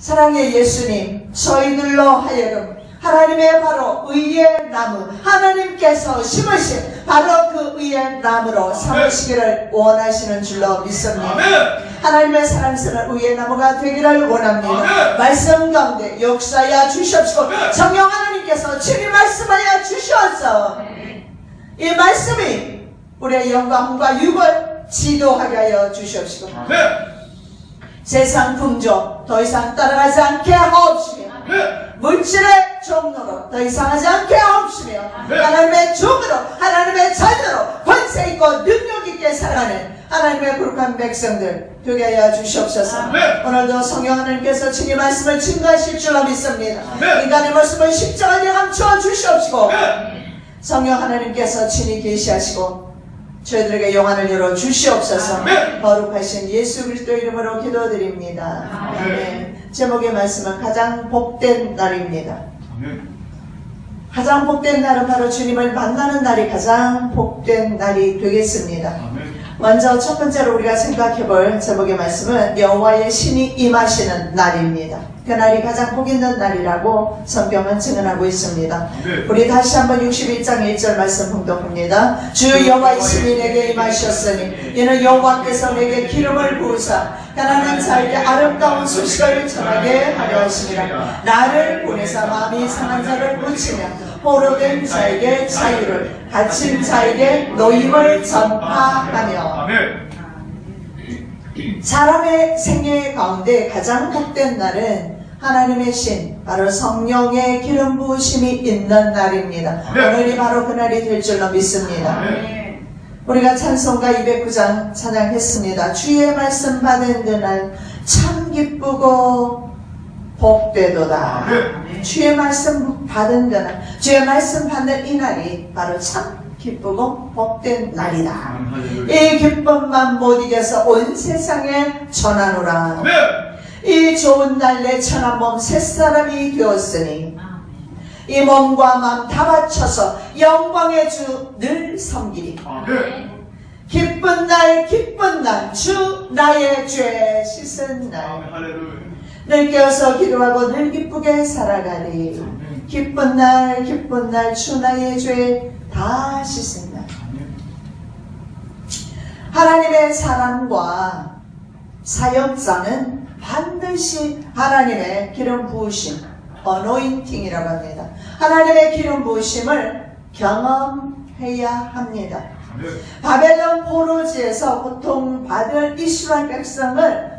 사랑의 예수님, 저희들로 하여금 하나님의 바로 의의 나무, 하나님께서 심으신 바로 그 의의 나무로 삼으시기를 원하시는 줄로 믿습니다. 하나님의 사랑스러운 의의 나무가 되기를 원합니다. 말씀 가운데 역사하여 주시옵시고 성령 하나님께서 친히 말씀하여 주시옵소서. 이 말씀이 우리의 영광과 육을 지도하게 하여 주시옵시고 세상 풍조 더 이상 따라가지 않게 하옵시며 물질의 종로로 더 이상 하지 않게 하옵시며 하나님의 종으로 하나님의 자녀로 권세 있고 능력 있게 살아가는 하나님의 거룩한 백성들 되게 하여 주시옵소서. 오늘도 성령 하나님께서 친히 말씀을 증거하실 줄로 믿습니다. 인간의 모습을 십자가에 감추어 주시옵시고 성령 하나님께서 친히 계시하시고 저희들에게 영안을 열어 주시옵소서. 거룩하신 예수 그리스도 이름으로 기도드립니다. 아멘. 제목의 말씀은 가장 복된 날입니다. 가장 복된 날은 바로 주님을 만나는 날이 가장 복된 날이 되겠습니다. 먼저 첫 번째로 우리가 생각해볼 제목의 말씀은 여호와의 신이 임하시는 날입니다. 그날이 가장 복 있는 날이라고 성경은 증언하고 있습니다. 우리 다시 한번 61장 1절 말씀 봉독합니다. 주 여호와의 신이 내게 임하셨으니 이는 여호와께서 내게 기름을 부으사 가난한 자에게 아름다운 소식을 전하게 하려 하심이라. 나를 보내사 마음이 상한 자를 고치며 포로된 자에게 자유를, 갇힌 자에게 노임을 전파하며. 사람의 생애 가운데 가장 복된 날은 하나님의 신, 바로 성령의 기름 부으심이 있는 날입니다. 오늘이 바로 그날이 될 줄로 믿습니다. 우리가 찬송가 209장 찬양했습니다. 주의 말씀 받은 그날 참 기쁘고 복되도다. 주의 말씀 받은 그날, 주의 말씀 받는 이 날이 바로 참 기쁘고 복된 날이다. 이 기쁨만 못 이겨서 온 세상에 전하노라. 이 좋은 날 내 천한 몸 새 사람이 되었으니 이 몸과 마음 다 바쳐서 영광의 주 늘 섬기리. 기쁜 날 기쁜 날 주 나의 죄 씻은 날 늘 깨어서 기도하고 늘 기쁘게 살아가리. 기쁜 날 주 나의 죄 다 씻은 날. 하나님의 사랑과 사역자는 반드시 하나님의 기름 부으심, 어노인팅이라고 합니다. 하나님의 기름 부으심을 경험해야 합니다. 바벨론 포로지에서 고통받을 이스라엘 백성을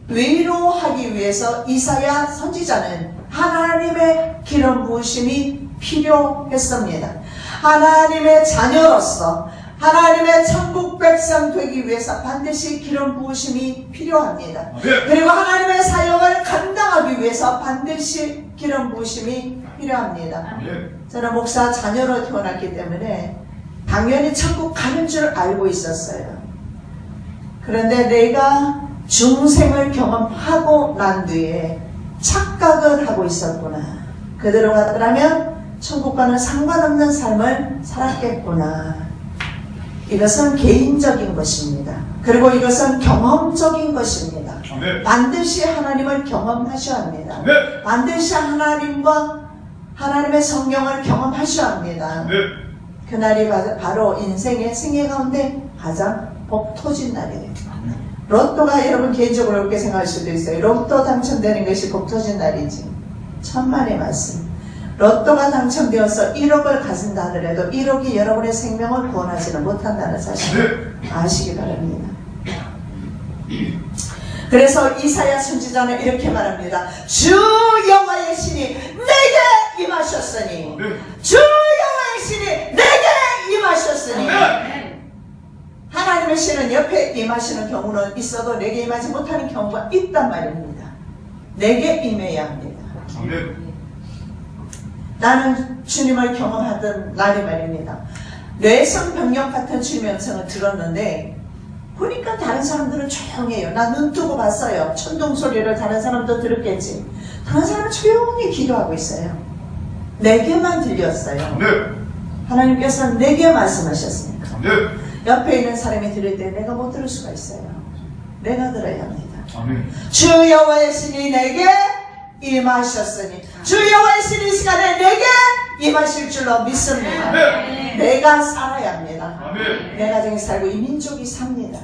위로하기 위해서 이사야 선지자는 하나님의 기름 부으심이 필요했습니다. 하나님의 자녀로서 하나님의 천국 백성 되기 위해서 반드시 기름 부으심이 필요합니다. 그리고 하나님의 사역을 감당하기 위해서 반드시 기름 부으심이 필요합니다. 저는 목사 자녀로 태어났기 때문에 당연히 천국 가는 줄 알고 있었어요. 그런데 내가 중생을 경험하고 난 뒤에 착각을 하고 있었구나. 그대로 갔더라면 천국과는 상관없는 삶을 살았겠구나. 이것은 개인적인 것입니다. 그리고 이것은 경험적인 것입니다. 반드시 하나님을 경험하셔야 합니다. 반드시 하나님과 하나님의 성령을 경험하셔야 합니다. 그날이 바로 인생의 생애 가운데 가장 복 터진 날이에요. 로또가 여러분 개인적으로 이렇게 생각할 수도 있어요. 로또 당첨되는 것이 복 터진 날이지. 천만의 말씀. 로또가 당첨되어서 1억을 가진다 하더라도 1억이 여러분의 생명을 구원하지는 못한다는 사실을 아시기 바랍니다. 그래서 이사야 선지자는 이렇게 말합니다. 주 여호와의 신이 내게 임하셨으니 주 여호와의 신이 내게 임하셨으니. 하나님의 신은 옆에 임하시는 경우는 있어도 내게 임하지 못하는 경우가 있단 말입니다. 내게 임해야 합니다. 나는 주님을 경험하던 날이 말입니다. 뇌성병력 같은 주님의 음성을 들었는데 보니까 다른 사람들은 조용해요. 나 눈 뜨고 봤어요. 천둥 소리를 다른 사람도 들었겠지. 다른 사람은 조용히 기도하고 있어요. 내게만 들렸어요. 하나님께서는 내게 말씀하셨습니까? 옆에 있는 사람이 들을 때 내가 못 들을 수가 있어요. 내가 들어야 합니다. 주 여호와의 신이 내게 임하셨으니 주 여호와의 신이 이 시간에 내게 임하실 줄로 믿습니다. 내가 살아야 합니다. 내 가정이 살고 이 민족이 삽니다.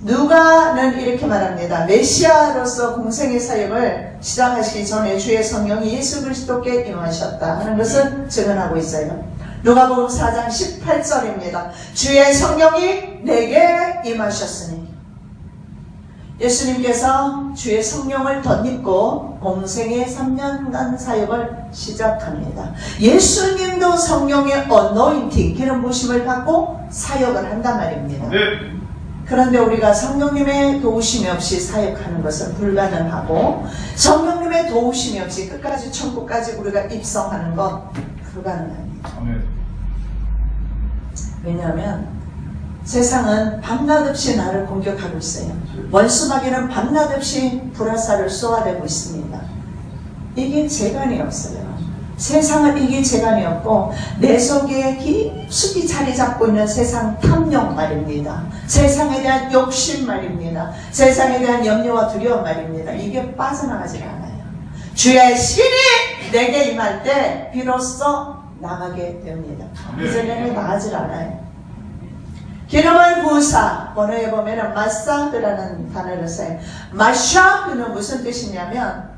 누가는 이렇게 말합니다. 메시아로서 공생의 사역을 시작하시기 전에 주의 성령이 예수 그리스도께 임하셨다 하는 것을 증언하고 있어요. 누가복음 4장 18절입니다. 주의 성령이 내게 임하셨으니 예수님께서 주의 성령을 덧입고 공생의 3년간 사역을 시작합니다. 예수님도 성령의 어노인팅, 기름 부으심을 받고 사역을 한단 말입니다. 그런데 우리가 성령님의 도우심이 없이 사역하는 것은 불가능하고 성령님의 도우심이 없이 끝까지 천국까지 우리가 입성하는 건 불가능합니다. 왜냐하면 세상은 밤낮 없이 나를 공격하고 있어요. 원수마귀는 밤낮 없이 불화살을 쏘아대고 있습니다. 이게 재간이 없어요. 세상을 이길 재간이 없고 내 속에 깊숙이 자리 잡고 있는 세상 탐욕 말입니다. 세상에 대한 욕심 말입니다. 세상에 대한 염려와 두려움 말입니다. 이게 빠져나가지 않아요. 주의 신이 내게 임할 때 비로소 나가게 됩니다. 이전에는 나가질 않아요. 기름을 부으사, 번호에 보면은 마사흐라는 단어를 써요. 마샤흐는 무슨 뜻이냐면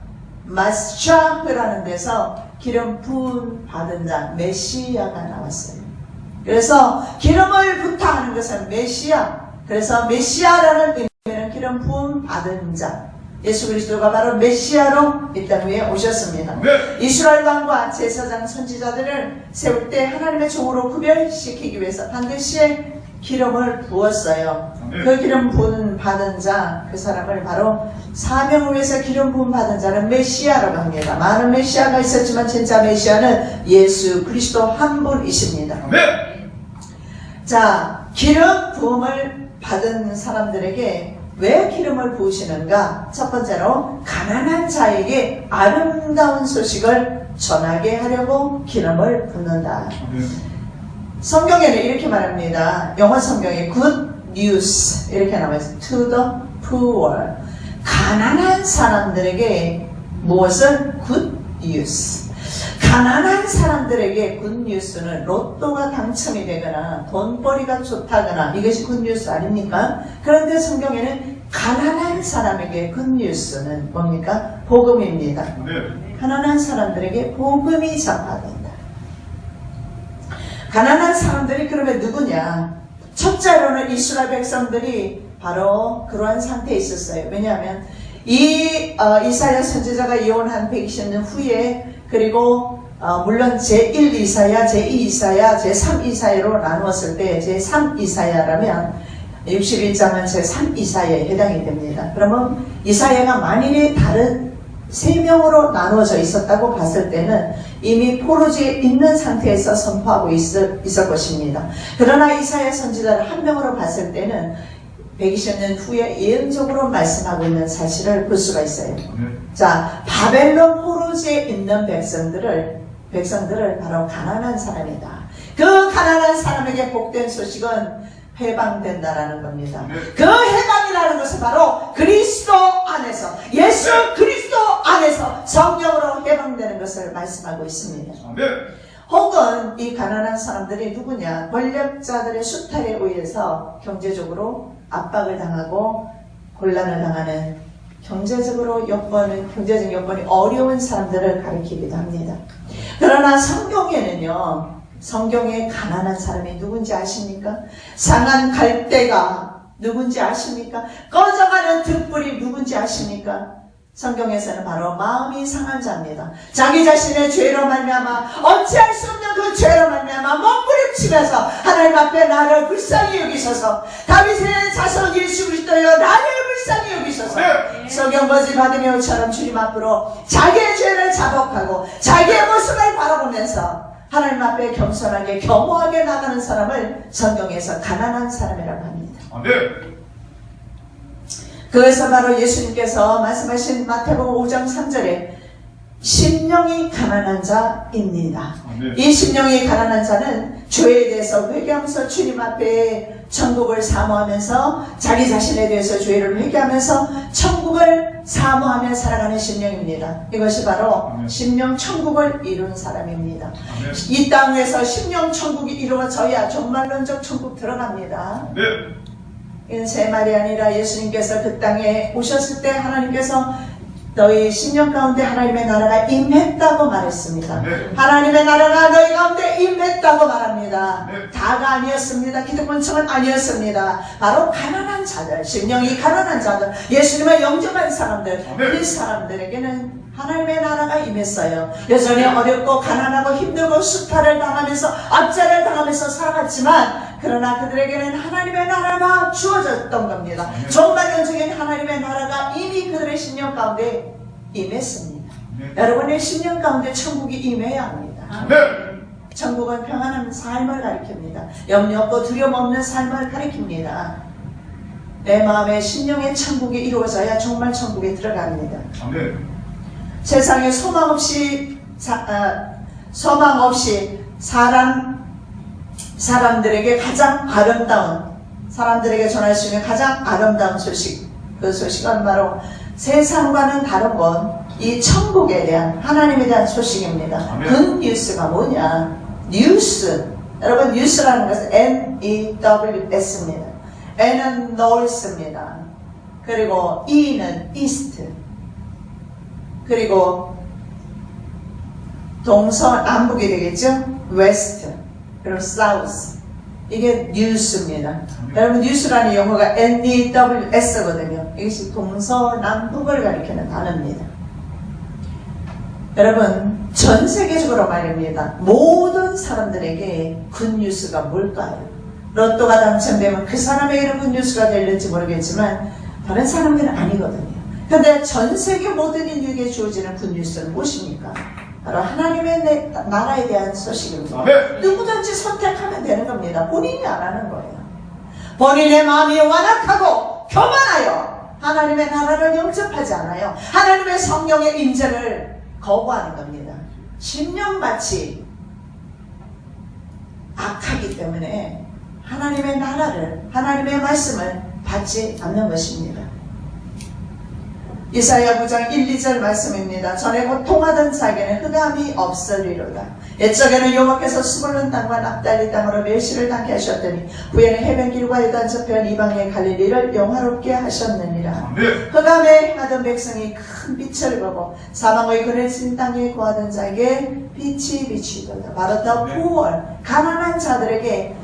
마샤흐라는 데서 기름 부은 받은 자, 메시아가 나왔어요. 그래서 기름을 부타 하는 것은 메시아. 그래서 메시아라는 의미는 기름 부은 받은 자. 예수 그리스도가 바로 메시아로 이 땅 위에 오셨습니다. 이스라엘 왕과 제사장 선지자들을 세울 때 하나님의 종으로 구별시키기 위해서 반드시 기름을 부었어요. 그 기름 부은 받은 자, 그 사람을 바로 사명을 위해서 기름 부은 받은 자는 메시아라고 합니다. 많은 메시아가 있었지만 진짜 메시아는 예수 그리스도 한 분이십니다. 자, 기름 부음을 받은 사람들에게 왜 기름을 부으시는가? 첫 번째로 가난한 자에게 아름다운 소식을 전하게 하려고 기름을 붓는다. 성경에는 이렇게 말합니다. 영어 성경에 good news 이렇게 나와있어요. to the poor. 가난한 사람들에게 무엇을? good news. 가난한 사람들에게 굿뉴스는 로또가 당첨이 되거나 돈벌이가 좋다거나 이것이 굿뉴스 아닙니까? 그런데 성경에는 가난한 사람에게 굿뉴스는 뭡니까? 복음입니다. 가난한 사람들에게 복음이 전파된다. 가난한 사람들이 그러면 누구냐? 첫째로는 이스라엘 백성들이 바로 그러한 상태에 있었어요. 왜냐하면 이사야 선지자가 예언한 120년 후에 그리고 물론 제1 이사야, 제2 이사야, 제3 이사야로 나누었을 때 제3 이사야라면 61장은 제3 이사야에 해당이 됩니다. 그러면 이사야가 만일에 다른 3명으로 나누어져 있었다고 봤을 때는 이미 포로지에 있는 상태에서 선포하고 있을 것입니다. 그러나 이사야 선지자를 한 명으로 봤을 때는 120년 후에 예언적으로 말씀하고 있는 사실을 볼 수가 있어요. 자, 바벨론 포로지에 있는 백성들을 바로 가난한 사람이다. 그 가난한 사람에게 복된 소식은 해방된다라는 겁니다. 그 해방이라는 것은 바로 그리스도 안에서, 예수 그리스도 안에서 성령으로 해방되는 것을 말씀하고 있습니다. 혹은 이 가난한 사람들이 누구냐? 권력자들의 수탈에 의해서 경제적으로 압박을 당하고 곤란을 당하는 경제적 여건이 어려운 사람들을 가리키기도 합니다. 그러나 성경에는요, 성경에 가난한 사람이 누군지 아십니까? 상한 갈대가 누군지 아십니까? 꺼져가는 등불이 누군지 아십니까? 성경에서는 바로 마음이 상한 자입니다. 자기 자신의 죄로 말미암아 어찌할 수 없는 그 죄로 말미암아 몸부림치면서 하나님 앞에 나를 불쌍히 여기소서, 다윗의 자손 예수 그리스도여 나를 불쌍히 여기소서, 성경거지 바디메오처럼 주님 앞으로 자기의 죄를 자복하고 자기의 모습을 바라보면서 하나님 앞에 겸손하게 겸허하게 나가는 사람을 성경에서 가난한 사람이라고 합니다. 그래서 바로 예수님께서 말씀하신 마태복음 5장 3절에 심령이 가난한 자입니다. 이 심령이 가난한 자는 죄에 대해서 회개하면서 주님 앞에 천국을 사모하면서 자기 자신에 대해서 죄를 회개하면서 천국을 사모하며 살아가는 심령입니다. 이것이 바로 아멘. 심령 천국을 이룬 사람입니다. 아멘. 이 땅에서 심령 천국이 이루어져야 종말론적 천국 들어갑니다. 네. 이건 제 말이 아니라 예수님께서 그 땅에 오셨을 때 하나님께서 너희 심령 가운데 하나님의 나라가 임했다고 말했습니다. 네. 하나님의 나라가 너희 가운데 임했다고 말합니다. 네. 다가 아니었습니다. 기득권층은 아니었습니다. 바로 가난한 자들, 심령이 가난한 자들, 예수님을 영접한 사람들, 네. 이 사람들에게는 하나님의 나라가 임했어요. 여전히 어렵고 가난하고 힘들고 수탈을 당하면서 압제를 당하면서 살아갔지만 그러나 그들에게는 하나님의 나라가 주어졌던 겁니다. 종말론적인 하나님의 나라가 이미 그들의 심령 가운데 임했습니다. 네. 여러분의 심령 가운데 천국이 임해야 합니다. 네. 천국은 평안한 삶을 가리킵니다. 염려 없고 두려움 없는 삶을 가리킵니다. 내 마음의 심령의 천국이 이루어져야 정말 천국에 들어갑니다. 아멘. 세상에 소망 없이 사람들에게 가장 아름다운, 사람들에게 전할 수 있는 가장 아름다운 소식, 그 소식은 바로 세상과는 다른 건 이 천국에 대한, 하나님에 대한 소식입니다. 아멘. 그 뉴스가 뭐냐? 뉴스. 여러분, 뉴스라는 것은 N-E-W-S입니다. N은 North입니다. 그리고 E는 East. 그리고 남북이 되겠죠? West. 그리고 South. 이게 뉴스입니다. 여러분, 뉴스라는 용어가 N-E-W-S거든요. 이것이 동서남북을 가리키는 단어입니다. 여러분, 전 세계적으로 말입니다. 모든 사람들에게 굿뉴스가 뭘까요? 로또가 당첨되면 그 사람에게는 굿뉴스가 될는지 모르겠지만 다른 사람들은 아니거든요. 근데 전 세계 모든 인류에게 주어지는 굿뉴스는 무엇입니까? 바로 하나님의 나라에 대한 소식입니다. 아멘. 누구든지 선택하면 되는 겁니다. 본인이 안 하는 거예요. 본인의 마음이 완악하고 교만하여 하나님의 나라를 영접하지 않아요. 하나님의 성령의 임재를 거부하는 겁니다. 심령같이 악하기 때문에 하나님의 나라를, 하나님의 말씀을 받지 않는 것입니다. 이사야 9장 1, 2절 말씀입니다. 전에 고통하던 자에게는 흑암이 없으리로다. 옛적에는 여호와께서 수불른 땅과 납달리 땅으로 멸시를 당케 하셨더니 후에는 해변길과 요단 저편 이방의 갈릴리를 영화롭게 하셨느니라. 네. 흑암에 하던 백성이 큰 빛을 보고 사망의 그늘진 땅에 거하던 자에게 빛이 비치도다. 바로 더 poor, 가난한 자들에게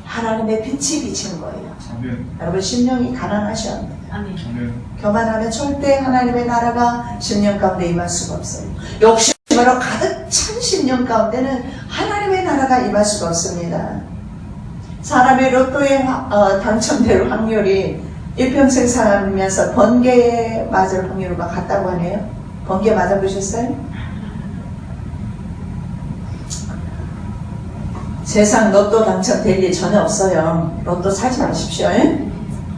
하나님의 빛이 비치는 거예요. 아멘. 여러분, 심령이 가난하셔야 합니다. 아멘. 교만하면 절대 하나님의 나라가 심령 가운데 임할 수가 없어요. 욕심으로 가득 찬 심령 가운데는 하나님의 나라가 임할 수가 없습니다. 사람의 로또에 당첨될 확률이 일평생 살면서 번개에 맞을 확률과 같다고 하네요. 번개 맞아보셨어요? 세상 로또 당첨될 일 전혀 없어요. 로또 사지 마십시오.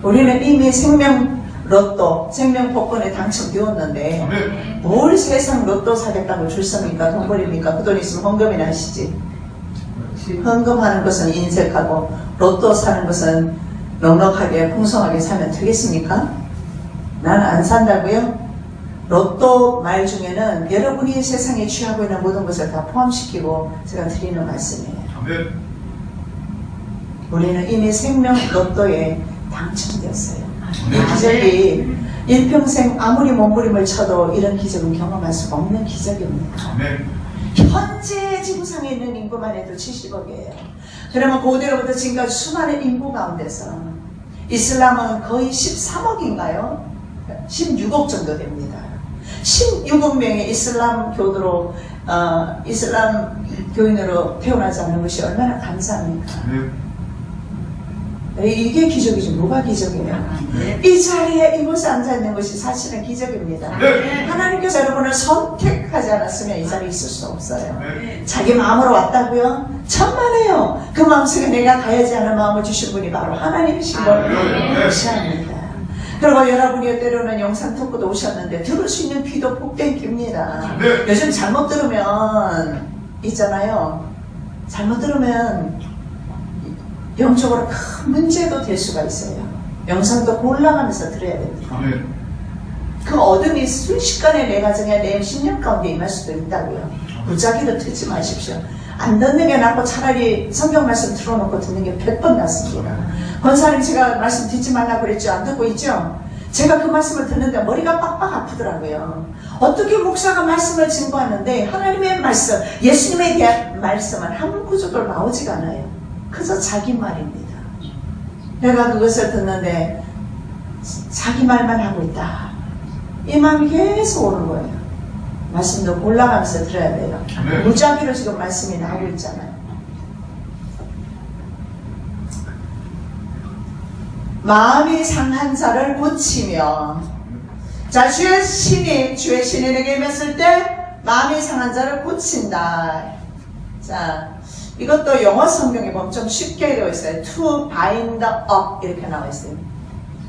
우리는 이미 생명 로또, 생명 복권에 당첨되었는데 아멘. 뭘 세상 로또 사겠다고 줄 섭니까? 돈 버립니까? 그 돈 있으면 헌금이나 하시지. 헌금하는 것은 인색하고 로또 사는 것은 넉넉하게 풍성하게 살면 되겠습니까? 나는 안 산다고요? 로또 말 중에는 여러분이 세상에 취하고 있는 모든 것을 다 포함시키고 제가 드리는 말씀이에요. 아멘. 우리는 이미 생명 로또에 당첨되었어요. 이 기적이 일평생 아무리 몸부림을 쳐도 이런 기적은 경험할 수 없는 기적입니다. 아멘. 현재 지구상에 있는 인구만 해도 70억이에요. 그러면 고대로부터 지금까지 수많은 인구 가운데서 이슬람은 거의 13억인가요? 16억 정도 됩니다. 16억 명의 이슬람 교도로 이슬람 교인으로 태어나지 않는 것이 얼마나 감사합니까? 아멘. 이게 기적이지 뭐가 기적이에요? 이 자리에 이곳에 앉아있는 것이 사실은 기적입니다. 네. 하나님께서 여러분을 선택하지 않았으면 이 자리에 있을 수 없어요. 네. 자기 마음으로 왔다고요? 천만에요. 그 마음속에 내가 가야지 하는 마음을 주신 분이 바로 하나님이신 걸 무시합니다. 그리고 여러분이 때로는 영상 토크도 오셨는데 들을 수 있는 귀도 복된 귀입니다. 네. 요즘 잘못 들으면 있잖아요. 잘못 들으면 영적으로 큰 문제도 될 수가 있어요. 영상도 골라가면서 들어야 됩니다. 아멘. 그 어둠이 순식간에 내 가정에 내 심령 가운데 임할 수도 있다고요. 무작위로 듣지 마십시오. 안 듣는 게 낫고 차라리 성경 말씀 틀어놓고 듣는 게 100번 낫습니다. 권사님 제가 말씀 듣지 말라고 그랬죠? 안 듣고 있죠? 제가 그 말씀을 듣는데 머리가 빡빡 아프더라고요. 어떻게 목사가 말씀을 증거하는데 하나님의 말씀, 예수님에 대한 말씀은 한 구절도 나오지가 않아요. 그저 자기 말입니다. 내가 그것을 듣는데 자기 말만 하고 있다. 이 마음이 계속 오는 거예요. 말씀도 골라가면서 들어야 돼요. 무작위로 지금 말씀이 나오고 있잖아요. 마음이 상한 자를 고치며, 자, 주의 신이 내게 임했을 때 마음이 상한 자를 고친다. 자, 이것도 영어 성경에 보면 좀 쉽게 되어 있어요. To bind up 이렇게 나와 있어요.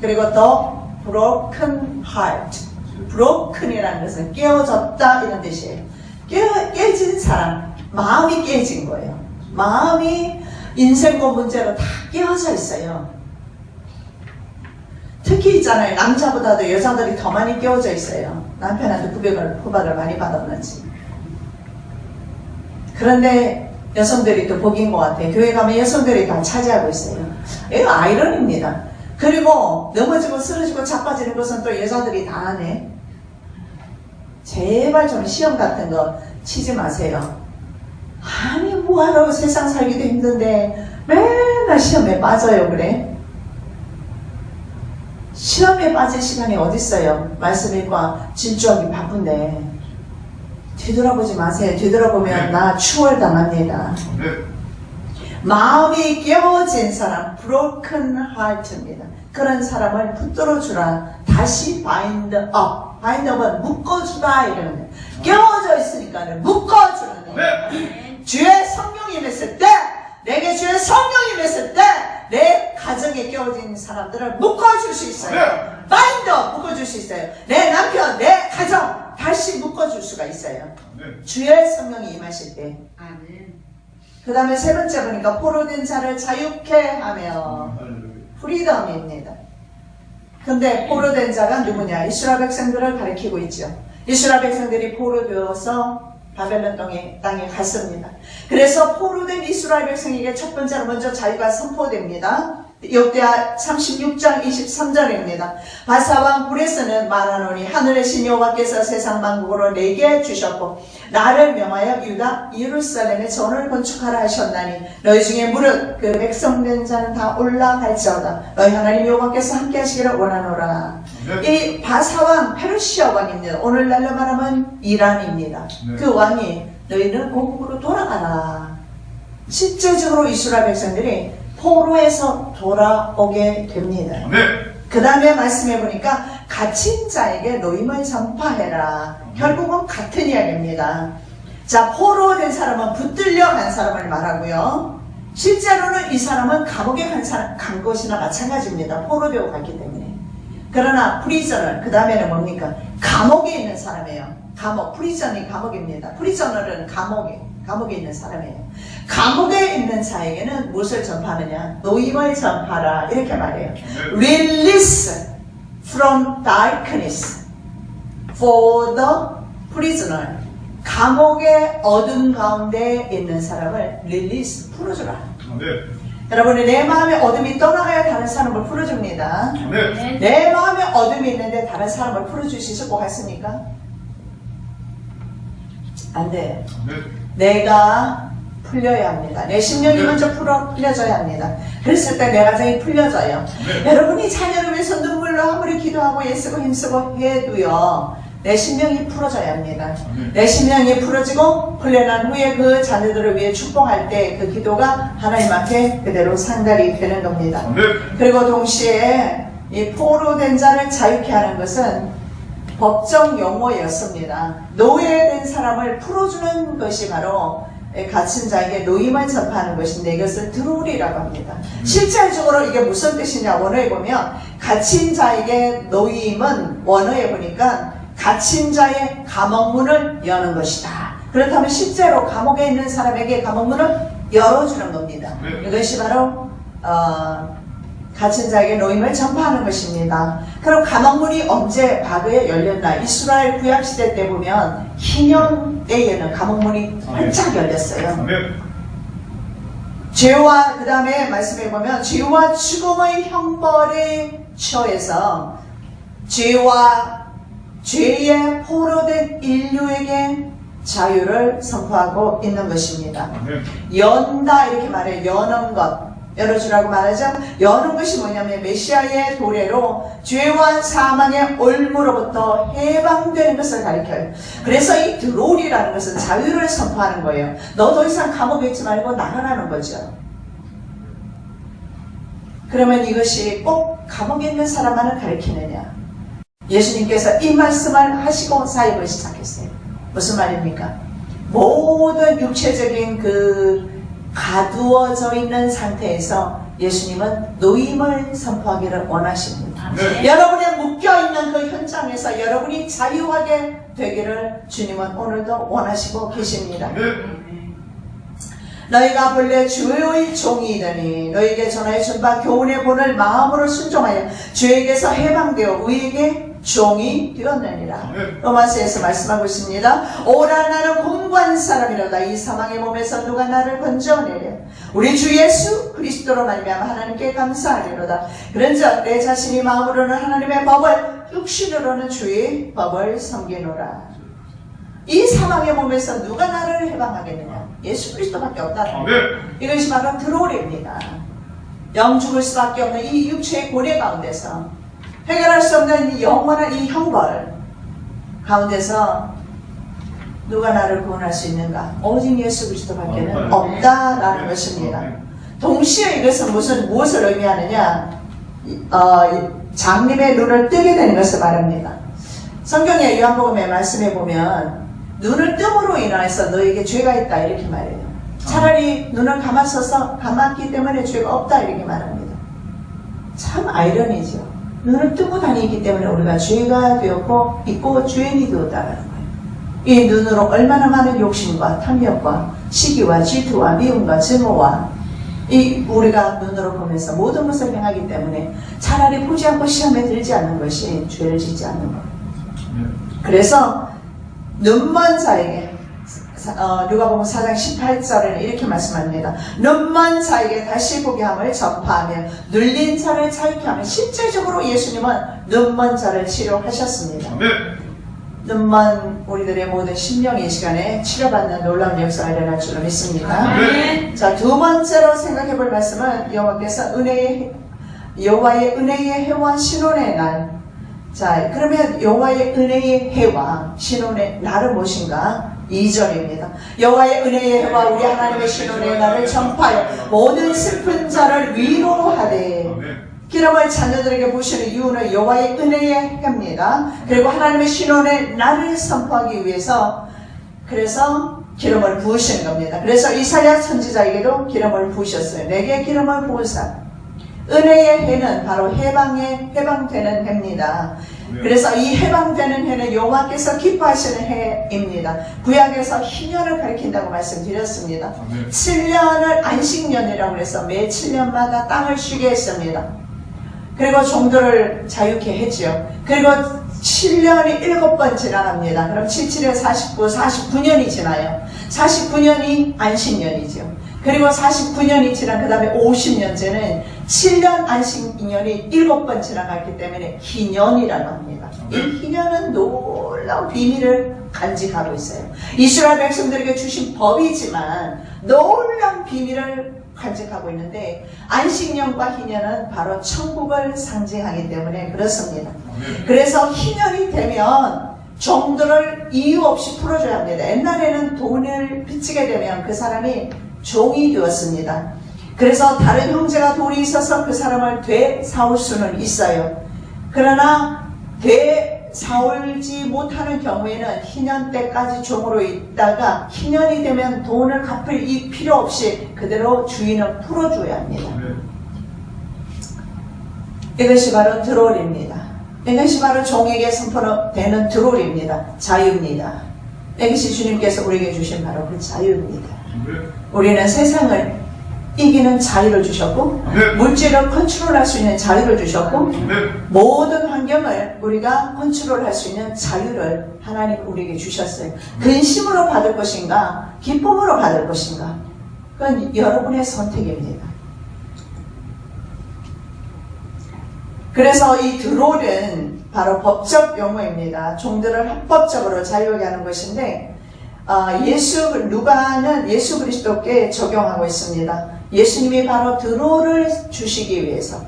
그리고 또 broken heart, broken이라는 것은 깨어졌다 이런 뜻이에요. 깨진 사람, 마음이 깨진 거예요. 마음이 인생과 문제로 다 깨어져 있어요. 특히 있잖아요. 남자보다도 여자들이 더 많이 깨어져 있어요. 남편한테 구박을 많이 받았는지. 그런데 여성들이 또 복인 것 같아요. 교회 가면 여성들이 다 차지하고 있어요. 이거 아이러니입니다. 그리고 넘어지고 쓰러지고 자빠지는 것은 또 여자들이 다 하네. 제발 좀 시험 같은 거 치지 마세요. 아니 뭐하라고 세상 살기도 힘든데 맨날 시험에 빠져요 그래? 시험에 빠질 시간이 어딨어요. 말씀 읽고 질주하기 바쁜데 뒤돌아보지 마세요. 뒤돌아보면 나 추월당합니다. 마음이 깨어진 사람, broken heart입니다. 그런 사람을 붙들어주라. 다시 bind up. bind up은 묶어주라 이러는 거예요. 깨어져 있으니까 묶어주는 거예요. 주의 성령이 임했을 때, 내게 주의 성령이 임했을 때 내 가정에 깨어진 사람들을 묶어줄 수 있어요. bind up, 묶어줄 수 있어요. 내 남편, 내 가정 다시 묶어줄 수가 있어요. 주의 성령이 임하실 때. 그 다음에 세 번째 보니까 포로된 자를 자유케 하며, 프리덤입니다. 근데 포로된 자가 누구냐? 이스라엘 백성들을 가리키고 있죠. 이스라엘 백성들이 포로되어서 바벨론 땅에 갔습니다. 그래서 포로된 이스라엘 백성에게 첫 번째로 먼저 자유가 선포됩니다. 역대하 36장 23절입니다. 바사왕 구레스는 말하노니 하늘의 신 여호와께서 세상 만국으로 내게 주셨고 나를 명하여 유다 예루살렘에 전을 건축하라 하셨나니 너희 중에 무릇 그 백성된 자는 다 올라갈지어다. 너희 하나님 여호와께서 함께 하시기를 원하노라. 이 바사왕 페르시아 왕입니다. 오늘날로 말하면 이란입니다. 그 왕이 너희는 고국으로 돌아가라. 실제적으로 이스라엘 백성들이 포로에서 돌아오게 됩니다. 그 다음에 말씀해 보니까 갇힌 자에게 노임을 전파해라. 결국은 같은 이야기입니다. 자, 포로된 사람은 붙들려 간 사람을 말하고요. 실제로는 이 사람은 감옥에 간 것이나 마찬가지입니다. 포로되어 갔기 때문에. 그러나 프리저널, 그 다음에는 뭡니까? 감옥에 있는 사람이에요. 감옥, 프리전이 감옥입니다. 프리저널은 감옥에 있는 사람이에요. 감옥에 있는 자에게는 무엇을 전파하느냐? 노임을 전파하라. 이렇게 말해요. Release from darkness for the prisoner. 감옥의 어둠 가운데 있는 사람을 release, 풀어주라. 여러분이 내 마음에 어둠이 떠나가야 다른 사람을 풀어줍니다. 내 마음에 어둠이 있는데 다른 사람을 풀어주실 것 같습니까? 안 돼요. 내가 풀려야 합니다. 내 심령이 먼저 풀려져야 합니다. 그랬을 때 내 가정이 풀려져요. 여러분이 자녀를 위해서 눈물로 아무리 기도하고 애쓰고 힘쓰고 해도요, 내 심령이 풀어져야 합니다. 내 심령이 풀어지고 풀려난 후에 그 자녀들을 위해 축복할 때 그 기도가 하나님 앞에 그대로 상달이 되는 겁니다. 그리고 동시에 이 포로된 자를 자유케 하는 것은 법정 용어였습니다. 노예된 사람을 풀어주는 것이 바로 갇힌 자에게 노임을 전파하는 것인데 이것을 드루리라고 합니다. 실질적으로 이게 무슨 뜻이냐 원어에 보면 갇힌 자에게 노임은 원어에 보니까 갇힌 자의 감옥문을 여는 것이다. 그렇다면 실제로 감옥에 있는 사람에게 감옥문을 열어주는 겁니다. 이것이 바로 갇힌 자에게 노임을 전파하는 것입니다. 그럼 감옥문이 언제 과거에 열렸나? 이스라엘 구약시대 때 보면 희년 때에는 감옥문이 활짝 열렸어요. 죄와 그 다음에 말씀해 보면 죄와 죽음의 형벌에 처해서 죄와 죄에 포로된 인류에게 자유를 선포하고 있는 것입니다. 연다 이렇게 말해요. 여는 것, 열어주라고 말하죠. 여는 것이 뭐냐면 메시아의 도래로 죄와 사망의 올무로부터 해방되는 것을 가리켜요. 그래서 이 드롤이라는 것은 자유를 선포하는 거예요. 너 더 이상 감옥에 있지 말고 나가라는 거죠. 그러면 이것이 꼭 감옥에 있는 사람만을 가리키느냐? 예수님께서 이 말씀을 하시고 사역을 시작했어요. 무슨 말입니까? 모든 육체적인 가두어져 있는 상태에서 예수님은 노임을 선포하기를 원하십니다. 여러분의 묶여있는 그 현장에서 여러분이 자유하게 되기를 주님은 오늘도 원하시고 계십니다. 너희가 본래 주의 종이더니 너희에게 전하여 준 바 교훈의 본을 마음으로 순종하여 주에게서 해방되어 우리에게 종이 되었느니라. 로마서에서 말씀하고 있습니다. 오라 나는 공부한 사람이로다. 이 사망의 몸에서 누가 나를 건져내랴. 우리 주 예수 그리스도로 말미암아 하나님께 감사하리로다. 그런즉 내 자신이 마음으로는 하나님의 법을 육신으로는 주의 법을 섬기노라. 이 사망의 몸에서 누가 나를 해방하겠느냐? 예수 그리스도밖에 없다는 거예요. 이것이 바로 드롤입니다. 영 죽을 수밖에 없는 이 육체의 고뇌 가운데서 해결할 수 없는 이 영원한 이 형벌 가운데서 누가 나를 구원할 수 있는가? 오직 예수 그리스도밖에는 없다라는 것입니다. 동시에 이것은 무엇을 의미하느냐? 장님의 눈을 뜨게 되는 것을 말합니다. 성경의 요한복음에 말씀해 보면 눈을 뜸으로 인해서 너에게 죄가 있다 이렇게 말해요. 차라리 눈을 감았기 때문에 죄가 없다 이렇게 말합니다. 참 아이러니죠. 눈을 뜨고 다니기 때문에 우리가 죄가 되었고 있고 죄인이 되었다는 거예요. 이 눈으로 얼마나 많은 욕심과 탐욕과 시기와 질투와 미움과 증오와 우리가 눈으로 보면서 모든 것을 행하기 때문에 차라리 보지 않고 시험에 들지 않는 것이 죄를 짓지 않는 거예요. 그래서 눈먼 자에게 누가복음 4장 18절에는 이렇게 말씀합니다. 눈먼 자에게 다시 보게 함을 전파하며 눌린 자를 자유케 하며 실제적으로 예수님은 눈먼 자를 치료하셨습니다. 눈먼 우리들의 모든 심령의 시간에 치료받는 놀라운 역사가 일어날 줄로 믿습니다. 자, 두 번째로 생각해 볼 말씀은 여호와께서 여호와의 은혜의 해와 신혼의 날. 자, 그러면 여호와의 은혜의 해와 신혼의 날은 무엇인가? 2절입니다. 여호와의 은혜의 해와 우리 하나님의 신혼의 날을 전파하여 모든 슬픈 자를 위로하되. 기름을 자녀들에게 부으시는 이유는 여호와의 은혜의 해입니다. 그리고 하나님의 신혼의 날을 선포하기 위해서 그래서 기름을 부으시는 겁니다. 그래서 이사야 선지자에게도 기름을 부으셨어요. 내게 기름을 부으사. 은혜의 해는 바로 해방되는 해입니다. 그래서 이 해방되는 해는 여호와께서 기뻐하시는 해입니다. 구약에서 희년을 가리킨다고 말씀드렸습니다. 7년을 안식년이라고 해서 매 7년마다 땅을 쉬게 했습니다. 그리고 종들을 자유케 했죠. 그리고 7년이 7번 지나갑니다. 그럼 77에 49, 49년이 지나요. 49년이 안식년이죠. 그리고 49년이 지난 그 다음에 50년째는 7년 안식년이 7번 지나갔기 때문에 희년이라고 합니다. 이 희년은 놀라운 비밀을 간직하고 있어요. 이스라엘 백성들에게 주신 법이지만 놀라운 비밀을 간직하고 있는데 안식년과 희년은 바로 천국을 상징하기 때문에 그렇습니다. 그래서 희년이 되면 종들을 이유 없이 풀어줘야 합니다. 옛날에는 돈을 빚지게 되면 그 사람이 종이 되었습니다. 그래서 다른 형제가 돈이 있어서 그 사람을 되사올 수는 있어요. 그러나 되사올지 못하는 경우에는 희년 때까지 종으로 있다가 희년이 되면 돈을 갚을 필요 없이 그대로 주인은 풀어줘야 합니다. 이것이 바로 드롤입니다. 이것이 바로 종에게 선포되는 드롤입니다. 자유입니다. 이것이 주님께서 우리에게 주신 바로 그 자유입니다. 우리는 세상을 이기는 자유를 주셨고 아멘. 물질을 컨트롤할 수 있는 자유를 주셨고 아멘. 모든 환경을 우리가 컨트롤할 수 있는 자유를 하나님 우리에게 주셨어요. 근심으로 받을 것인가 기쁨으로 받을 것인가 그건 여러분의 선택입니다. 그래서 이 드롤은 바로 법적 용어입니다. 종들을 합법적으로 자유하게 하는 것인데 누가는 예수 그리스도께 적용하고 있습니다. 예수님이 바로 드롤을 주시기 위해서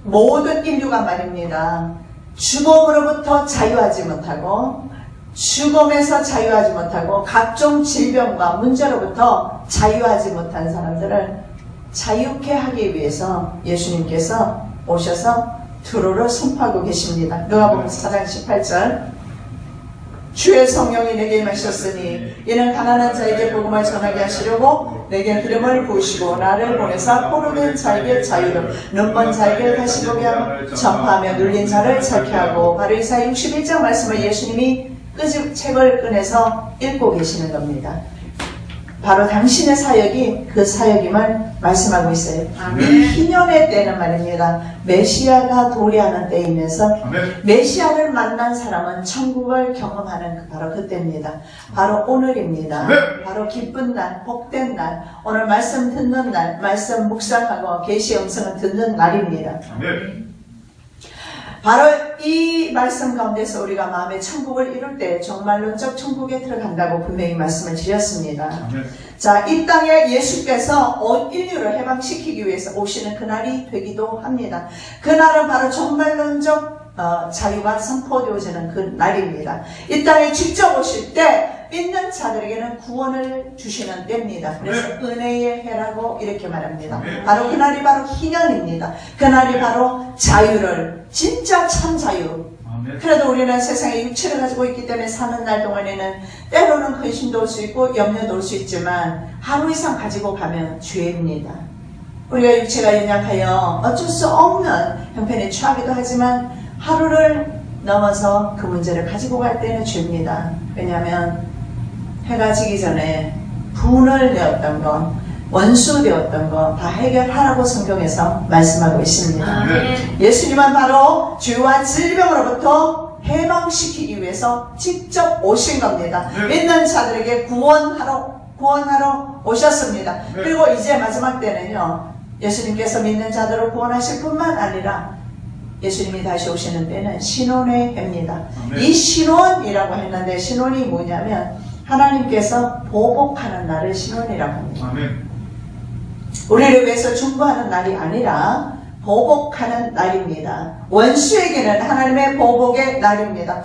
모든 인류가 말입니다. 죽음으로부터 자유하지 못하고 죽음에서 자유하지 못하고 각종 질병과 문제로부터 자유하지 못한 사람들을 자유케 하기 위해서 예수님께서 오셔서 드롤을 선포하고 계십니다. 누가복음 4장 18절 주의 성령이 내게 임하셨으니 이는 가난한 자에게 복음을 전하게 하시려고 내게 기름을 부으시고 나를 보내사 포로된 자에게 자유를 눈먼 자에게 다시 보게 하며 전파하며 눌린 자를 찾게 하고 바로 이사야 61장 말씀을 예수님이 책을 꺼내서 읽고 계시는 겁니다. 바로 당신의 사역이 그 사역임을 말씀하고 있어요. 이 희년의 때는 말입니다. 메시아가 도래하는 때이면서 메시아를 만난 사람은 천국을 경험하는 바로 그때입니다. 바로 오늘입니다. 바로 기쁜 날, 복된 날, 오늘 말씀 듣는 날, 말씀 묵상하고 계시 음성을 듣는 날입니다. 바로 이 말씀 가운데서 우리가 마음의 천국을 이룰 때 정말론적 천국에 들어간다고 분명히 말씀을 드렸습니다. 자, 이 땅에 예수께서 온 인류를 해방시키기 위해서 오시는 그날이 되기도 합니다. 그날은 바로 정말론적 자유가 선포되어지는 그 날입니다. 이 땅에 직접 오실 때 믿는 자들에게는 구원을 주시는 때입니다. 그래서 은혜의 해라고 이렇게 말합니다. 바로 그날이 바로 희년입니다. 그날이 바로 자유를 진짜 참 자유. 그래도 우리는 세상에 육체를 가지고 있기 때문에 사는 날 동안에는 때로는 근심도 올 수 있고 염려도 올 수 있지만 하루 이상 가지고 가면 죄입니다. 우리가 육체가 연약하여 어쩔 수 없는 형편에 처하기도 하지만 하루를 넘어서 그 문제를 가지고 갈 때는 죄입니다. 왜냐하면 해가 지기 전에 분을 내었던 것, 원수 되었던 것 다 해결하라고 성경에서 말씀하고 있습니다. 예수님은 바로 죄와 질병으로부터 해방시키기 위해서 직접 오신 겁니다. 믿는 자들에게 구원하러 오셨습니다. 그리고 이제 마지막 때는요, 예수님께서 믿는 자들을 구원하실 뿐만 아니라 예수님이 다시 오시는 때는 신혼의 해입니다. 이 신혼이라고 했는데 신혼이 뭐냐면 하나님께서 보복하는 날을 신혼이라고 합니다. 우리를 위해서 중보하는 날이 아니라 보복하는 날입니다. 원수에게는 하나님의 보복의 날입니다.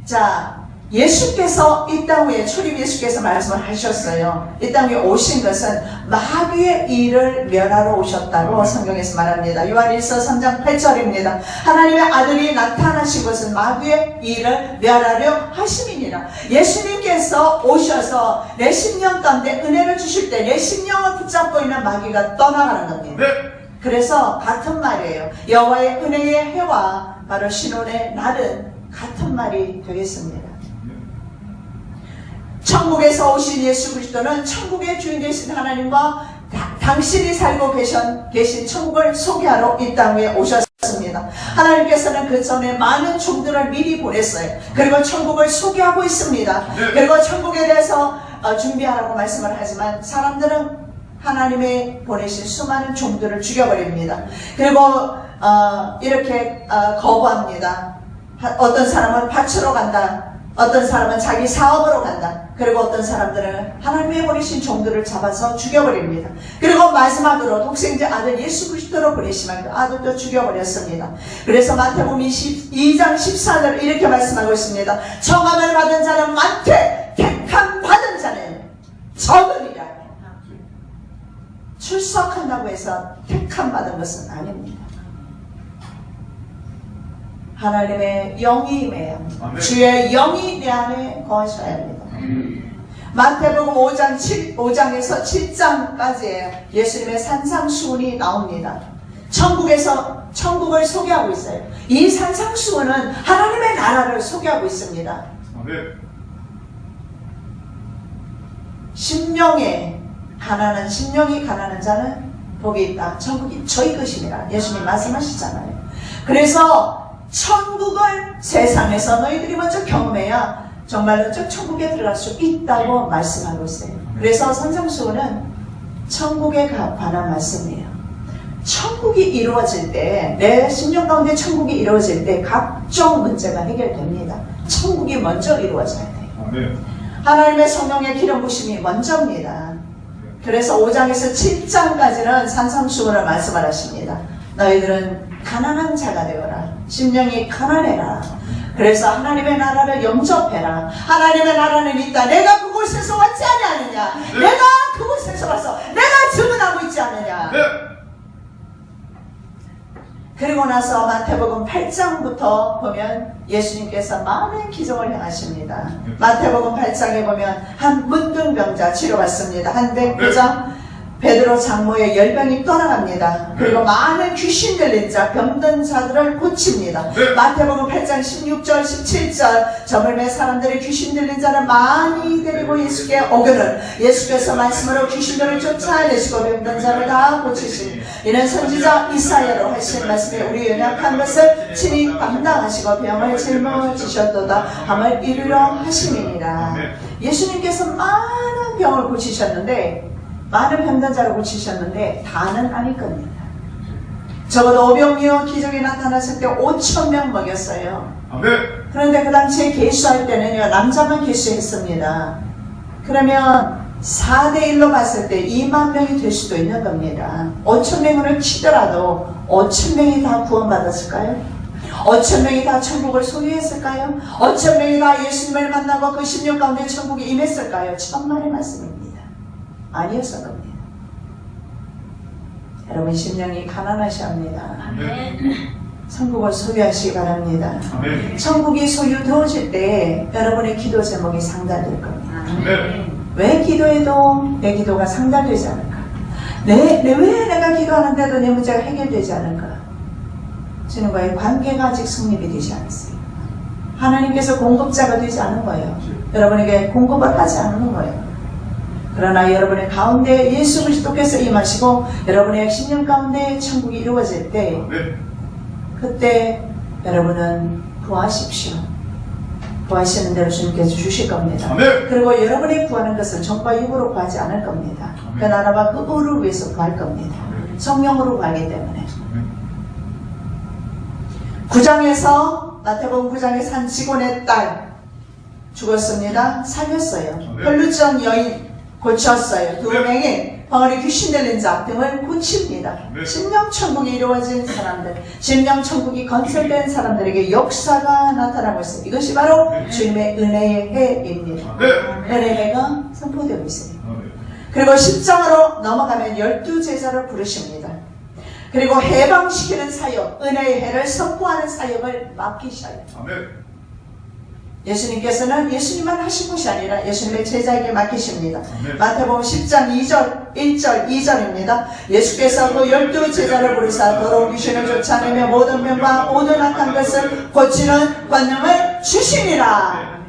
자, 예수께서 이 땅 위에 초림 예수께서 말씀을 하셨어요. 이 땅 위에 오신 것은 마귀의 일을 멸하러 오셨다고 성경에서 말합니다. 요한일서 3장 8절입니다. 하나님의 아들이 나타나신 것은 마귀의 일을 멸하려 하심이니라. 예수님께서 오셔서 내 심령 가운데 은혜를 주실 때 내 심령을 붙잡고 있는 마귀가 떠나가는 겁니다. 그래서 같은 말이에요. 여호와의 은혜의 해와 바로 신혼의 날은 같은 말이 되겠습니다. 천국에서 오신 예수 그리스도는 천국의 주인 되신 하나님과 당신이 살고 계신 천국을 소개하러 이 땅에 오셨습니다. 하나님께서는 그 전에 많은 종들을 미리 보냈어요. 그리고 천국을 소개하고 있습니다. 그리고 천국에 대해서 준비하라고 말씀을 하지만 사람들은 하나님의 보내신 수많은 종들을 죽여버립니다. 그리고 이렇게 거부합니다. 어떤 사람은 밭으로 간다. 어떤 사람은 자기 사업으로 간다. 그리고 어떤 사람들은 하나님의 보내신 종들을 잡아서 죽여버립니다. 그리고 마지막으로 독생자 아들 예수 그리스도로 보내시면 그 아들도 죽여버렸습니다. 그래서 마태복음 22장 14절 이렇게 말씀하고 있습니다. 청함을 받은 자는 많되 택함 받은 자는 적으리라. 출석한다고 해서 택함 받은 것은 아닙니다. 하나님의 영이 임해야 합니다. 주의 영이 내 안에 거하셔야 합니다. 마태복음 5장에서 7장까지 예수님의 산상수훈이 나옵니다. 천국을 소개하고 있어요. 이 산상수훈은 하나님의 나라를 소개하고 있습니다. 신명에 가난한 심령이 가난한 자는 복이 있다. 천국이 저희 것이니라. 예수님 말씀하시잖아요. 그래서 천국을 세상에서 너희들이 먼저 경험해야 정말로 저 천국에 들어갈 수 있다고 말씀하고 있어요. 그래서 산상수훈은 천국에 관한 말씀이에요. 천국이 이루어질 때, 내 심령 가운데 천국이 이루어질 때 각종 문제가 해결됩니다. 천국이 먼저 이루어져야 돼요. 하나님의 성령의 기름 부심이 먼저입니다. 그래서 5장에서 7장까지는 산상수훈을 말씀을 하십니다. 너희들은 가난한 자가 되어라. 심령이 가난해라. 그래서 하나님의 나라를 영접해라. 하나님의 나라는 있다. 내가 그곳에서 왔지 아니하느냐. 내가 그곳에서 와서 내가 증언하고 있지 않느냐. 그리고 나서 마태복음 8장부터 보면 예수님께서 많은 기적을 행하십니다. 마태복음 8장에 보면 한 문둥병자 치료받습니다. 한 백부장 베드로 장모의 열병이 떠나갑니다. 그리고 많은 귀신 들린 자, 병든 자들을 고칩니다. 마태복음 8장 16절, 17절 저물매 사람들이 귀신 들린 자를 많이 데리고 예수께 오거늘 예수께서 말씀으로 귀신들을 쫓아내시고 병든 자를 다 고치시니 이는 선지자 이사야로 하신 말씀에 우리 연약한 것을 친히 감당하시고 병을 짊어지셨도다 함을 이루려 하심이니라. 예수님께서 많은 병을 고치셨는데 많은 병든 자를 고치셨는데 다는 아닐 겁니다. 적어도 오병이어 기적이 나타났을 때 5,000명 먹였어요. 그런데 그 당시에 계수할 때는요 남자만 계수했습니다. 그러면 4대1로 봤을 때 2만 명이 될 수도 있는 겁니다. 5,000명을 치더라도 5,000명이 다 구원받았을까요? 5,000명이 다 천국을 소유했을까요? 5,000명이 다 예수님을 만나고 그 10년 가운데 천국에 임했을까요? 천만의 말씀입니다. 아니었을 겁니다. 여러분 심령이 가난하셔야 합니다. 천국을 소유하시기 바랍니다. 천국이 소유되어질 때 여러분의 기도 제목이 상달될 겁니다. 왜 기도해도 내 기도가 상달되지 않을까? 왜 내가 기도하는데도 내 문제가 해결되지 않을까? 주님과의 관계가 아직 성립이 되지 않았어요. 하나님께서 공급자가 되지 않은 거예요. 여러분에게 공급을 하지 않는 거예요. 그러나 여러분의 가운데 예수 그리스도께서 임하시고 여러분의 심령 가운데 천국이 이루어질 때 그때 여러분은 구하십시오. 구하시는 대로 주님께서 주실 겁니다. 그리고 여러분이 구하는 것은 정과 육으로 구하지 않을 겁니다. 그 나라와 그 의를 위해서 구할 겁니다. 성령으로 구하기 때문에. 9장에서 마태복음 9장에서 한 직원의 딸 죽었습니다. 살렸어요. 혈루증 여인 고쳤어요. 2명이 벙어리 귀신 들린 자 등을 고칩니다. 심령천국이 이루어진 사람들, 심령천국이 건설된 사람들에게 역사가 나타나고 있습니다. 이것이 바로 주님의 은혜의 해입니다. 은혜의 해가 선포되고 있습니다. 그리고 10장으로 넘어가면 12제자를 부르십니다. 그리고 해방시키는 사역, 은혜의 해를 선포하는 사역을 맡기셔요. 예수님께서는 예수님만 하신 것이 아니라 예수님의 제자에게 맡기십니다. 마태복음 10장 1절 2절입니다. 예수께서 그 12제자를 부르사 더러운 귀신을 쫓아내며 모든 병과 모든 악한 것을 고치는 권능을 주시니라.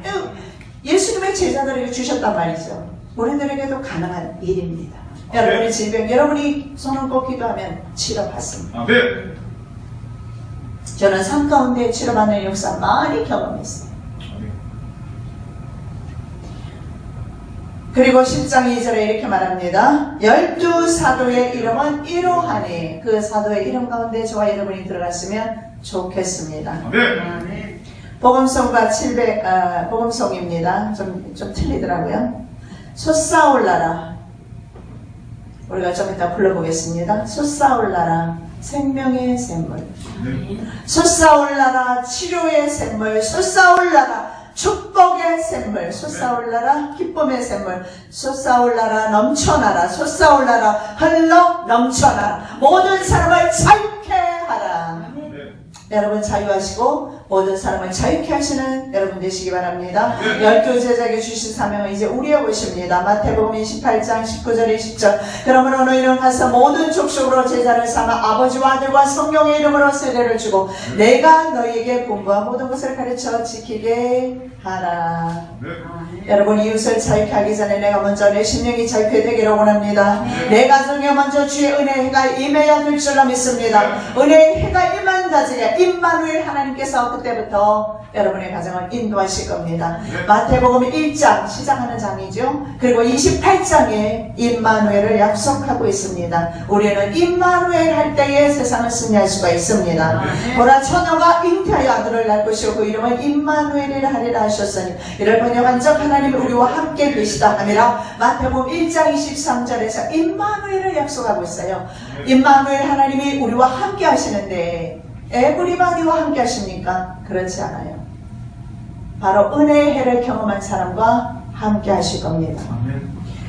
예수님의 제자들에게 주셨단 말이죠. 우리들에게도 가능한 일입니다. 여러분의 질병, 여러분이 손을 꼭 기도하면 치료받습니다. 저는 삶 가운데 치료받는 역사 많이 경험했어요. 그리고 10장 2절에 이렇게 말합니다. 12사도의 이름은 이러하니 그 사도의 이름 가운데 저와 여러분이 들어갔으면 좋겠습니다. 복음성과 복음성입니다. 좀 틀리더라고요. 솟아올라라. 우리가 좀 이따 불러보겠습니다. 솟아올라라. 생명의 샘물. 솟아올라라. 치료의 샘물. 솟아올라라. 축복의 샘물, 솟아올라라. 기쁨의 샘물, 솟아올라라. 넘쳐나라. 솟아올라라. 흘러 넘쳐나라. 모든 사람을 살게 하라. 여러분 자유하시고 모든 사람을 자유케 하시는 여러분 되시기 바랍니다. 12제자에게 주신 사명은 이제 우리의 것입니다. 마태복음 28장 19절 20절 그러므로 너희는 가서 모든 족속으로 제자를 삼아 아버지와 아들과 성령의 이름으로 세례를 주고 내가 너희에게 분부한 모든 것을 가르쳐 지키게 하라. 여러분 이웃을 자유케 하기 전에 내가 먼저 내 심령이 자유케 되기를 원합니다. 내 가정에 먼저 주의 은혜의 해가 임해야 될 줄로 믿습니다. 은혜의 해가 임한다지게 임마누엘 하나님께서 그때부터 여러분의 가정을 인도하실 겁니다. 마태복음 1장 시작하는 장이죠. 그리고 28장에 임마누엘을 약속하고 있습니다. 우리는 임마누엘 할 때에 세상을 승리할 수가 있습니다. 보라 처녀가 잉태하여 아들을 낳을 것이요 그 이름은 임마누엘이라 하리라 하셨으니 이를 번역한 적 하나님이 우리와 함께 계시다 하니라. 마태복음 1장 23절에서 임마누엘을 약속하고 있어요. 임마누엘 하나님이 우리와 함께 하시는데 에브리바디와 함께 하십니까? 그렇지 않아요. 바로 은혜의 해를 경험한 사람과 함께 하실 겁니다.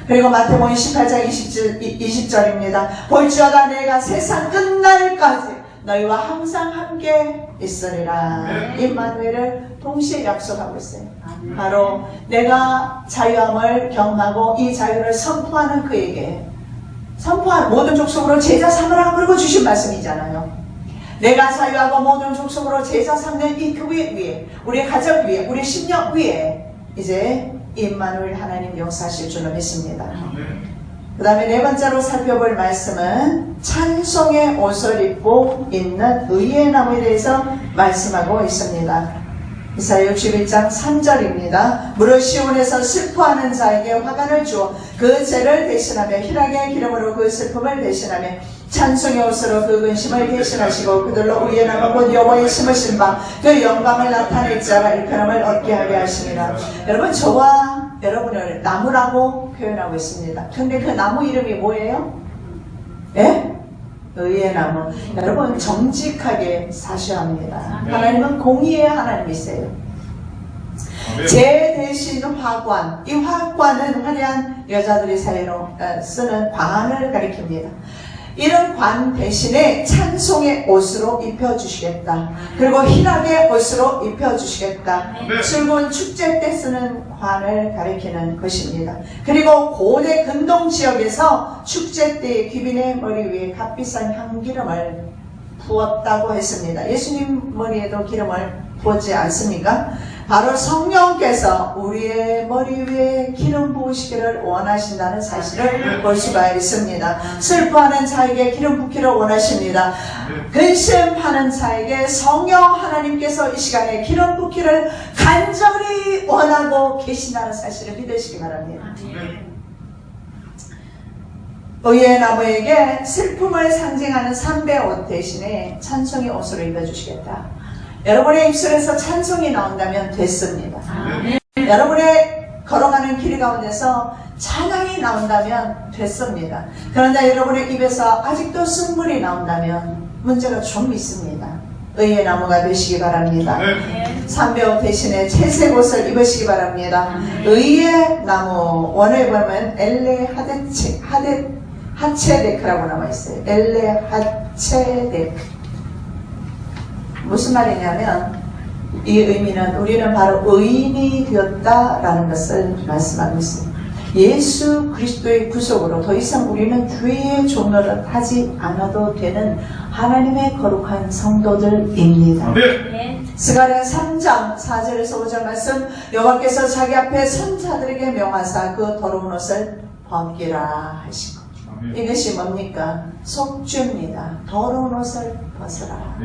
그리고 마태복음 18장 20절입니다. 볼지어다 내가 세상 끝날까지 너희와 항상 함께 있으리라. 임마누엘을 동시에 약속하고 있어요. 바로 내가 자유함을 경험하고 이 자유를 선포하는 그에게 선포한 모든 족속으로 제자 삼으라 그러고 주신 말씀이잖아요. 내가 자유하고 모든 족속으로 제자 삼는 이 교회 위에 우리의 가정 위에 우리의 심령 위에 이제 임마누엘 하나님 역사하실 줄로 믿습니다. 그 다음에 네 번째로 살펴볼 말씀은 찬송의 옷을 입고 있는 의의 나무에 대해서 말씀하고 있습니다. 이사야 61장 3절입니다. 무릇 시온에서 슬퍼하는 자에게 화관을 주어 그 죄를 대신하며 희락의 기름으로 그 슬픔을 대신하며 찬송의 옷으로 그 근심을 대신하시고 그들로 의의 나무 곧 여호와의 심으신 바 그 영광을 나타낼 자가 일편함을 얻게 하게 하시니라. 여러분 저와 여러분을 나무라고 표현하고 있습니다. 근데 그 나무 이름이 뭐예요? 예? 의의 나무. 여러분 정직하게 사셔야 합니다. 하나님은 공의의 하나님이세요. 제 대신 화관. 이 화관은 화려한 여자들이 사이로 쓰는 관을 가리킵니다. 이런 관 대신에 찬송의 옷으로 입혀주시겠다. 그리고 희락의 옷으로 입혀주시겠다. 즐거운 축제 때 쓰는 관을 가리키는 것입니다. 그리고 고대 근동 지역에서 축제 때 귀빈의 머리 위에 값비싼 향기름을 부었다고 했습니다. 예수님 머리에도 기름을 부었지 않습니까? 바로 성령께서 우리의 머리 위에 기름 부으시기를 원하신다는 사실을 볼 수가 있습니다. 슬퍼하는 자에게 기름 붓기를 원하십니다. 근심하는 자에게 성령 하나님께서 이 시간에 기름 붓기를 간절히 원하고 계신다는 사실을 믿으시기 바랍니다. 의의 나무에게 슬픔을 상징하는 삼배 옷 대신에 찬송의 옷으로 입혀주시겠다. 여러분의 입술에서 찬송이 나온다면 됐습니다. 여러분의 걸어가는 길 가운데서 찬양이 나온다면 됐습니다. 그런데 여러분의 입에서 아직도 쓴물이 나온다면 문제가 좀 있습니다. 의의 나무가 되시기 바랍니다. 삼배옷 대신에 채색 옷을 입으시기 바랍니다. 의의 나무 원어에 보면 엘레 하체데크라고 나와 있어요. 엘레 하체데크. 무슨 말이냐면 이 의미는 우리는 바로 의인이 되었다라는 것을 말씀하고 있습니다. 예수 그리스도의 구속으로 더 이상 우리는 죄의 종로를 하지 않아도 되는 하나님의 거룩한 성도들입니다. 스가랴 3장 4절에서 5절 말씀 여호와께서 자기 앞에 선자들에게 명하사 그 더러운 옷을 벗기라 하시고 이것이 뭡니까? 속죄입니다. 더러운 옷을 벗으라.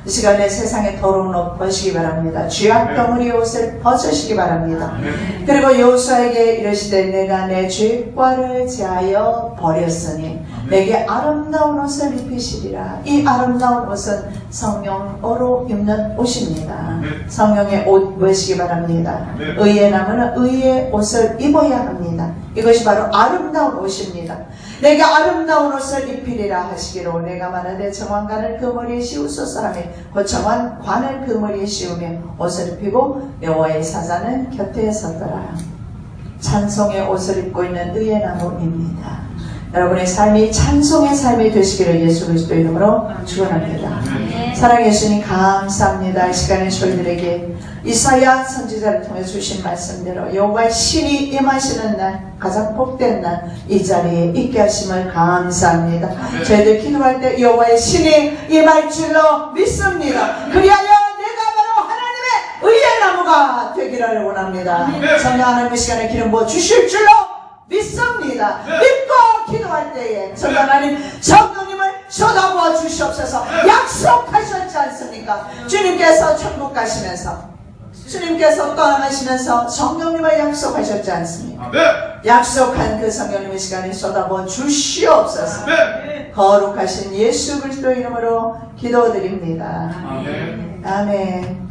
이 시간에 세상에 더러운 옷 벗으시기 바랍니다. 죄악 덩어리 옷을 벗으시기 바랍니다. 그리고 여호수아에게 이르시되 내가 내 죄과를 제하여 버렸으니 내게 아름다운 옷을 입히시리라. 이 아름다운 옷은 성령으로 입는 옷입니다. 성령의 옷 입으시기 바랍니다. 의의 나무는 의의 옷을 입어야 합니다. 이것이 바로 아름다운 옷입니다. 내게 아름다운 옷을 입히리라 하시기로 내가 말하되 정황관을 그 머리에 씌우소서 하며 그 정황관을 그 머리에 씌우며 옷을 입히고 여호와의 사자는 곁에 섰더라. 찬송의 옷을 입고 있는 의의 나무입니다. 여러분의 삶이 찬송의 삶이 되시기를 예수 그리스도 이름으로 축원합니다. 사랑해 주님 감사합니다. 이 시간에 저희들에게 이사야 선지자를 통해 주신 말씀대로 여호와의 신이 임하시는 날, 가장 복된 날 이 자리에 있게 하심을 감사합니다. 저희들 기도할 때 여호와의 신이 임할 줄로 믿습니다. 그리하여 내가 바로 하나님의 의의 나무가 되기를 원합니다. 성령 하나님의 시간에 기름 부어 주실 줄로 믿습니다. 믿고 기도할 때에 성령 하나님 성령님을 쏟아부어 주시옵소서. 약속하셨지 않습니까? 주님께서 천국 가시면서, 주님께서 떠나가시면서 성령님을 약속하셨지 않습니까? 약속한 그 성령님의 시간에 쏟아부어 주시옵소서. 거룩하신 예수 그리스도 이름으로 기도드립니다. 아멘.